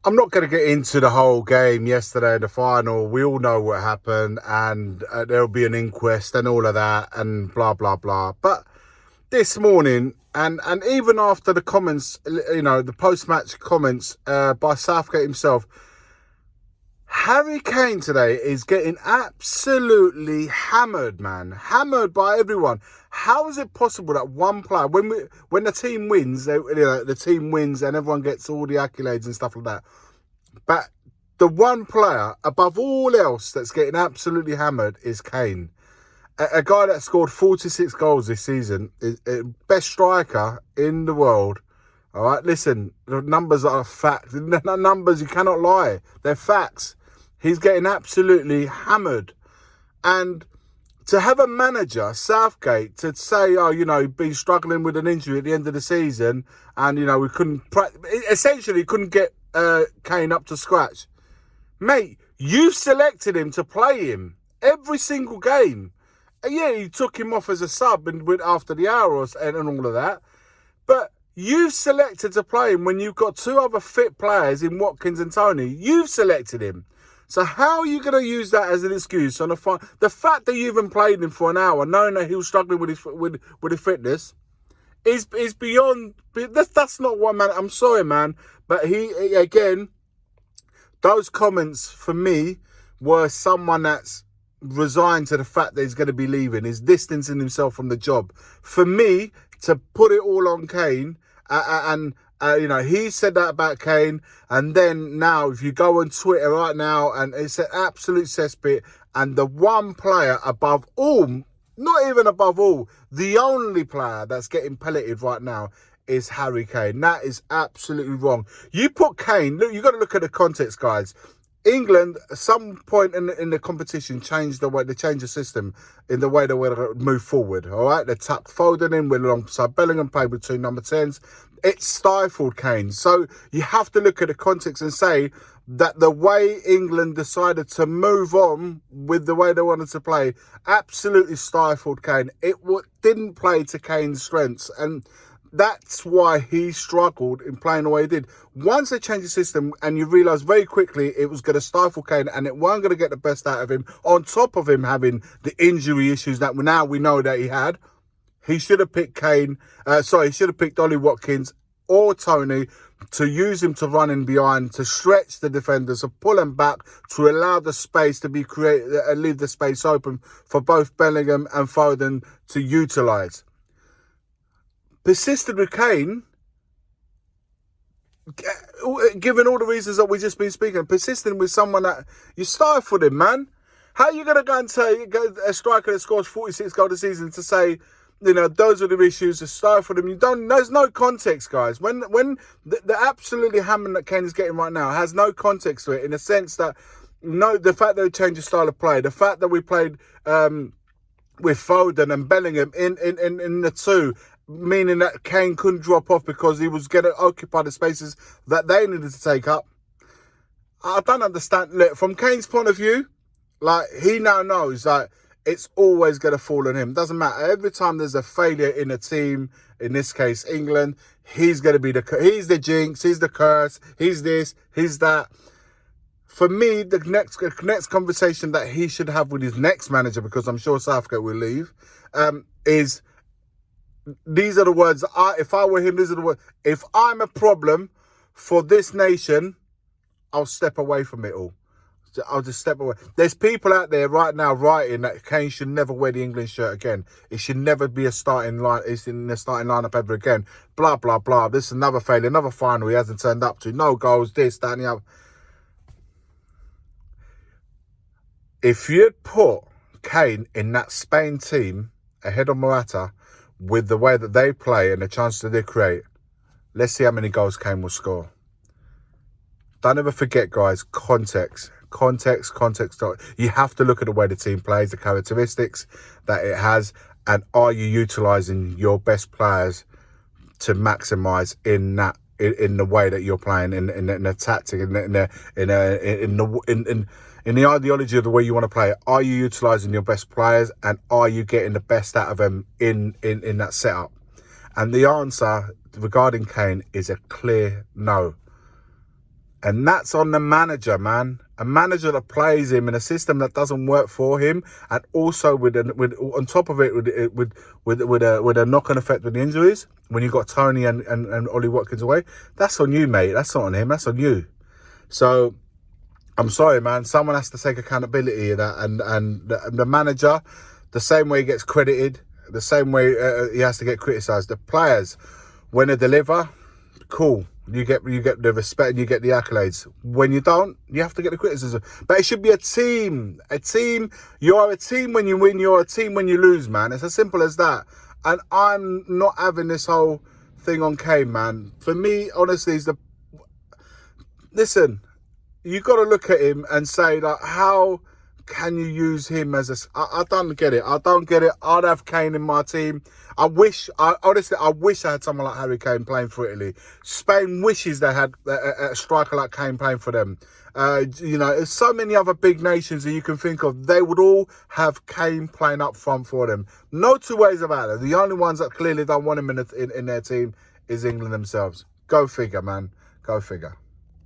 I'm not going to get into the whole game yesterday, the final. We all know what happened, and there'll be an inquest and all of that, and blah, blah, blah. But this morning, and even after the comments, the post-match comments by Southgate himself, Harry Kane today is getting absolutely hammered, man. Hammered by everyone. How is it possible that one player, when the team wins, the team wins and everyone gets all the accolades and stuff like that, but the one player above all else that's getting absolutely hammered is Kane. A guy that scored 46 goals this season, is best striker in the world. All right, listen, the numbers are fact. The numbers, you cannot lie. They're facts. He's getting absolutely hammered. And to have a manager, Southgate, to say, been struggling with an injury at the end of the season, and, we essentially couldn't get Kane up to scratch. Mate, you've selected him to play him every single game. Yeah, you took him off as a sub after the hour and all of that. But you've selected to play him when you've got two other fit players in Watkins and Toney. You've selected him. So how are you going to use that as an excuse on the fact that you even played him for an hour, knowing that he was struggling with his fitness, is beyond. That's not what, man. I'm sorry, man, but he again. Those comments for me were someone that's resigned to the fact that he's going to be leaving. He's distancing himself from the job. For me to put it all on Kane he said that about Kane, and then now if you go on Twitter right now, and it's an absolute cesspit, and the one player above all, not even above all, the only player that's getting pelleted right now is Harry Kane. That is absolutely wrong. You put Kane, look, you got to look at the context, guys. England, at some point in the competition, changed the system in the way they were to move forward. All right, they tucked Foden in with alongside Bellingham, played with two number 10s. It stifled Kane. So you have to look at the context and say that the way England decided to move on with the way they wanted to play absolutely stifled Kane. It didn't play to Kane's strengths, and that's why he struggled in playing the way he did. Once they changed the system and you realise very quickly it was going to stifle Kane and it weren't going to get the best out of him, on top of him having the injury issues that now we know that he had, he should have picked he should have picked Ollie Watkins or Toney to use him to run in behind, to stretch the defenders, to pull them back, to allow the space to be created, leave the space open for both Bellingham and Foden to utilise. Persisted with Kane, given all the reasons that we've just been speaking, persisting with someone that you stifled him, man. How are you going to go and say a striker that scores 46 goals a season to say, those are the issues, to stifle him? There's no context, guys. When the absolutely hammer that Kane is getting right now has no context to it, in the sense that, the fact that we changed the style of play, the fact that we played with Foden and Bellingham in the two, meaning that Kane couldn't drop off because he was going to occupy the spaces that they needed to take up. I don't understand. Look, from Kane's point of view, he now knows that it's always going to fall on him. Doesn't matter. Every time there's a failure in a team, in this case England, he's going to be he's the jinx, he's the curse, he's this, he's that. For me, the next conversation that he should have with his next manager, because I'm sure Southgate will leave, is, these are the words, if I were him, these are the words: if I'm a problem for this nation, I'll step away from it all. I'll just step away. There's people out there right now writing that Kane should never wear the England shirt again. It should never be it's in the starting lineup ever again. Blah, blah, blah. This is another failure, another final he hasn't turned up to. No goals, this, that, and the other. If you'd put Kane in that Spain team ahead of Morata, with the way that they play and the chances that they create, let's see how many goals Kane will score. Don't ever forget, guys, context. You have to look at the way the team plays, the characteristics that it has, and are you utilising your best players to maximise in the way that you're playing, in the tactic, in the ideology of the way you want to play? Are you utilising your best players, and are you getting the best out of them in that setup? And the answer regarding Kane is a clear no. And that's on the manager, man. A manager that plays him in a system that doesn't work for him, and also with on top of it with a knock-on effect with the injuries. When you got Tony and Ollie Watkins away, that's on you, mate. That's not on him. That's on you. So I'm sorry, man. Someone has to take accountability in that, and the manager, the same way he gets credited, the same way he has to get criticised. The players, when they deliver, cool. You get the respect and you get the accolades. When you don't, you have to get the criticism. But it should be a team. A team. You are a team when you win. You're a team when you lose, man. It's as simple as that. And I'm not having this whole thing on Kane, man. For me, honestly, listen. You got to look at him and say, like, how can you use him as I don't get it. I don't get it. I'd have Kane in my team. Honestly, I wish I had someone like Harry Kane playing for Italy. Spain wishes they had a striker like Kane playing for them. There's so many other big nations that you can think of. They would all have Kane playing up front for them. No two ways about it. The only ones that clearly don't want him in their team is England themselves. Go figure, man. Go figure.